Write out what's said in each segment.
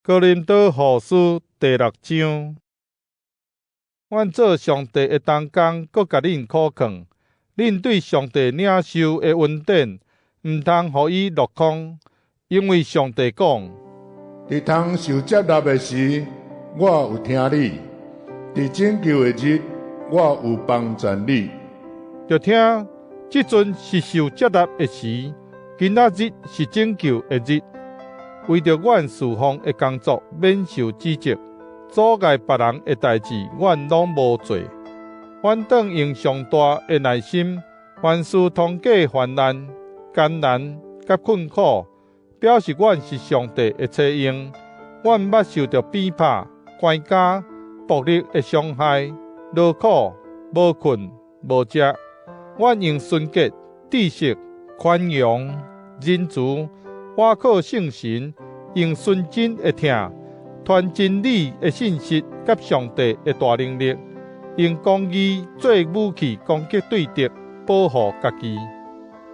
哥林多后书第6章，阮做上帝的同工，搁甲恁苦劝，恁对上帝领受的恩典，毋通互伊落空，因为上帝讲：伫通受接纳的时，我有听你；伫拯救的日，我有帮助你。就听，即阵是受接纳的时，今仔日是拯救的日。为着阮侍奉的工作免受指责，阻碍别人的代志，阮拢无做。阮当用上大的耐心，凡事通过患难、艰难、甲困苦，表示阮是上帝的册用。阮捌受到鞭拍、关押、暴力的伤害、劳苦、无困、无食。阮用纯洁、知识、宽容、仁慈，倚靠圣神，用纯真的听，传真理的信息，甲上帝的大能力，用公义做武器，攻击对敌，保护家己。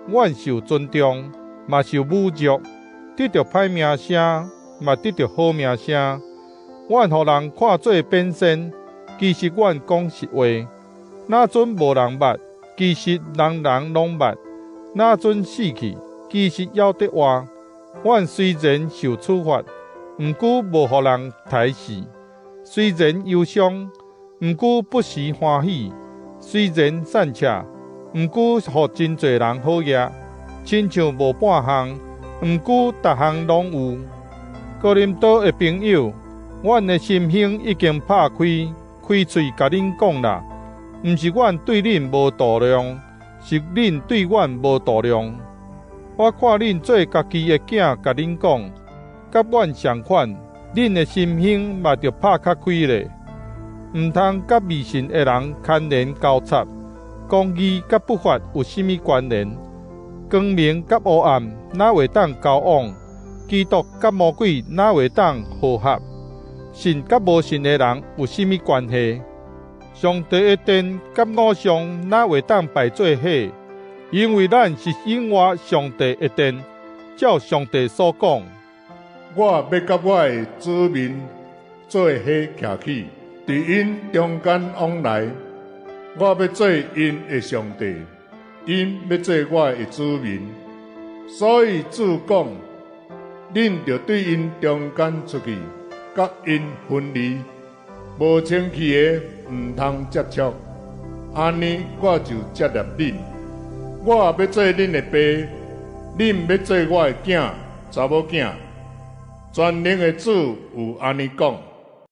阮受尊重，嘛受侮辱，得到歹名声，嘛得到好名声。阮互人看做变仙，其实阮讲实话。哪准无人捌？其实人人拢捌。哪准死去？其实还得活。阮虽然受处罚，毋过无互人杀死；虽然忧伤，毋过不时欢喜；虽然散赤，毋过互真侪人好业。亲像无半项，毋过逐项拢有。哥林多的朋友，阮的心胸已经拍开喙甲恁讲啦，毋是阮对恁无度量，是恁对阮无度量。我看恁做家己的囝，甲恁讲，甲阮相反，恁的心胸嘛着拍较开咧。毋通甲迷信的人牵连交叉，公义甲不法有甚物关联？光明甲黑暗哪会当交往？基督甲魔鬼哪会当和合？信甲无信的人有甚物关系？上帝的殿甲偶像哪会当摆做伙？因为咱是永活上帝的殿，照上帝所讲，我要甲我的子民做伙徛起，伫因中间往来。我要做因的上帝，因要做我的子民。所以主讲，恁着对因中间出去，甲因分离，无清气的毋通接触。安尼我就接纳恁。我要做恁的爸，恁要做我的囝、查某囝。全能的主有安尼讲。